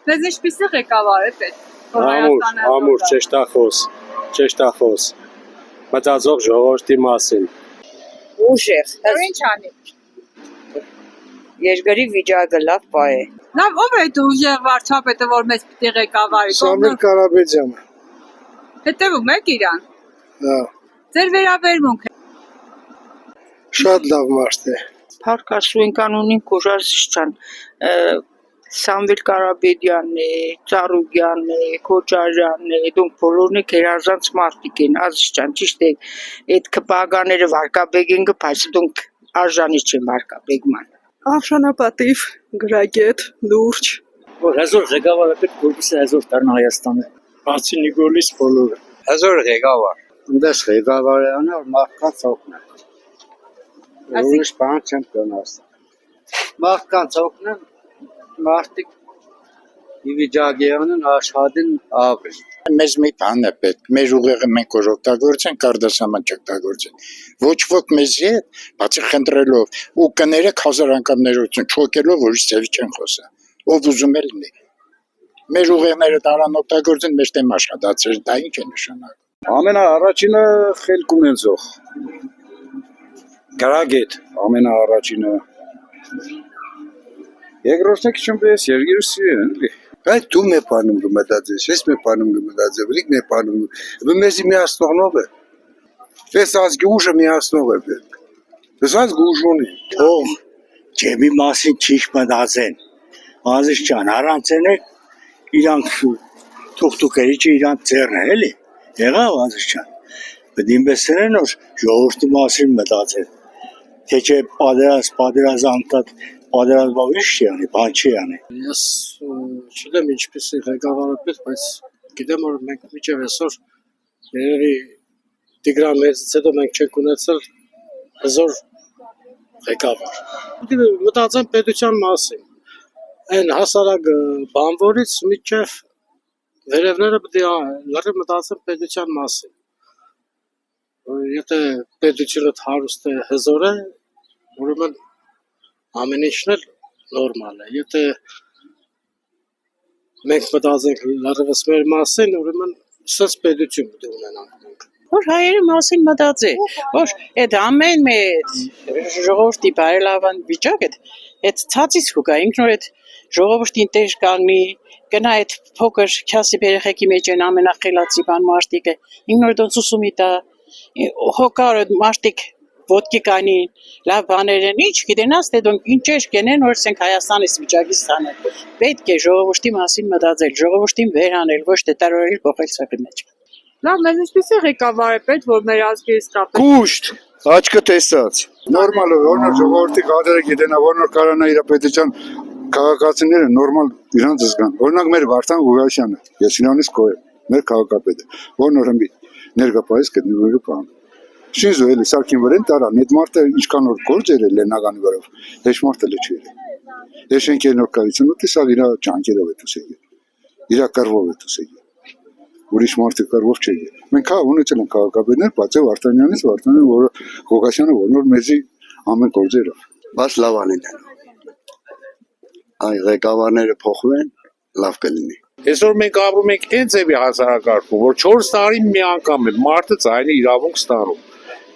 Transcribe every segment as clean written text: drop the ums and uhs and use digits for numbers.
Ձեզ ինչպիսի ղեկավար է պետք։ Ամուր, ճշտախոս, մտածող ժողովրդի մասին։ Ուժեղ, Ինչ անի։ երկրի վիճակը լավ պայ է։ Լավ, ով է դու ուժեղ վարչապետը, որ մեզ պիտի ղեկավարի։ Սամվել Կարապետյանը։ Հետևում եք իրան։ Հա, Ձեր վերաբերմունքը։ շատ լավ մարդ է։ Փառքասուին կանոնին Կոժարսիչյան, Սամվել Կարապետյանն է, Ծառուկյանն է, Քոչարյանն է, դուք բոլորն եք երազանց մարդիկ են, Ազիզյան, ճիշտ է, այդ քպականները վարկաբեգին բայց դուք արժանի չեն վարկաբեգման։ Արժանապատիվ, գրագետ, լուրջ։ Որ հազոր ղեկավարը պետք որպեսզի հազոր դառնա Հայաստանը։ Բացի Նիկոլից բոլորը։ Հազոր ղեկավար։ Այնտես ղեկավարը անա որ մարդկանց օգնի։ Ուրիշ բան չեմ կնաս։ Մարդկանց օգնեն, մարդիկ ի վիճակի անեն աշխատեն ապրեն։ Մեզ մի բան է պետք, մեր ուղեղը մենք որ օգտագործենք, կարդասաման չօգտագործենք։ Ոչ ոք մեզի հետ, բացի խնդրելով ու կներեք 1000 անգամ ներողություն, չոքելով ուրիշ ձևի չեն խոսա։ Ով ուզում է լինի։ Մեր ուղեղները տարան օգտագործեն, մեր դեմ աշխատացրել, դա ինչ է նշանակում։ Ամենաառաջինը խելք ունեցող։ Գրագետ, ամենաառաջինը։ Երկրորդը քիչումպես երկիրը սիրեն, էլի։ Այդ դու მე բանում գմտածես, ես მე բանում գմտածեմ, լիք მე բանում։ Մեզի միացնողնով է։ Ես ազգի ուժը միացնող է։ Ես ազգի ուժ ունի։ Թող ջեմի մասին ճիշտ մտածեն։ Ազիզյան, առանց էնե իրանք թուղթուկերիչը իրանք ձեռն է, էլի։ Եղավ Ազիզյան։ Պետք է ինվեստորեն որ ժողովրդի մասին մտածեն։ Թե չէ պատերազմով ինչ չի անի, բան չի անի։ Ես չգիտեմ ինչպես է ղեկավարը պետք, բայց գիտեմ որ մենք միջև այսօր երևի Տիգրան Մեծից հետո մենք չենք ունեցել հզոր ղեկավար։ Մտածեմ պետության մասին։ Այն հասարակ բանվորից միջև վերևները պետք է լրիվ մտածեմ պետության մասին։ Եթե պետությունը հարուստ է, հզոր է, ուրեմն ամեն ինչն էլ նորմալ է։ Եթե մենք մտածենք լրիվս մեր մասին, ուրեմն սենց պետություն պետք է ունենանք։ Որ հայերի մասին մտածի, որ այդ ամեն մեծ ժողովրդի բարելավան վիճակը, այդ ցածից կգա, ինքնուրույն այդ ժողովրդին տեղ կանգնի, գնա այդ փոքր քյասի երեխեքի մեջ են ամենախելացի բան մարդիկը, ինքնուրույն դոնցուսումի տա, հոգարը մարդիկ ոտքի կանին, լավ բաներ են, ինչ գիտենաս, թե դոնք ինչեր կենեն, որ սենք Հայաստանից վիճակից տանել։ Պետք է ժողովրդի մասին մտածել, ժողովրդին վերանել, ոչ թե տարօրել փոխել սակի մեջ։ Լավ, մեզ ինչպիսի ղեկավար է պետք, որ մեր ազգի իսկապես։ Կուշտ, աչքը տեսած։ Նորմալ է, որնոր ժողովրդի կադրը գիտենա, որնոր կարանա իր պետության քաղաքացիները նորմալ իրանց զգան։ Օրինակ մեր Վարդան Ղուկասյանը, ես իրանից կոյ եմ, մեր քաղաքապետը, որնոր հմի ներկայիս գտնվում է բան։ Շինզո էլի Սարգին վրեն տարան, այդ մարդը ինչքան որ գործ էր Լեննագանի վրով, հեչ մարդը լեչի էր։ Ես ենք նոր կայություն ու տեսավ իր ճանկերով է դուսեգի։ Իր կռվով է դուսեգի։ Ուրիշ մարդը կռվով չէ։ Մենք հա ունեցել ենք քաղաքապետներ, բացի Վարդանյանից, Վարդանյանը, որը Ղուկասյանը, որնոր մեզի ամեն գործերով։ Բայց լավ անեն։ Այ ղեկավարները փոխվեն, լավ կլինի։ Այսօր մենք ապրում ենք այն ձևի հասարակարգում, որ 4 տարի մի անգամ է մարդը ձայնի իրավունք ստանում։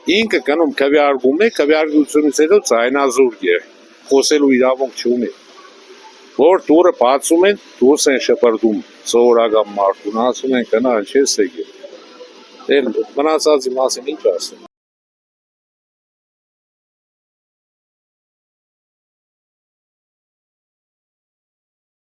Ինքը կնում քվեարկում է, քվեարկությունից հետո ձայնազուրկ է, խոսելու իրավունք չունի։ Որ դուրը բացում են, դուրս են շպրտում սովորական մարդուն, ասում են գնա, չես եկել։ Էլ մնացածի մասին ինչ ասեմ։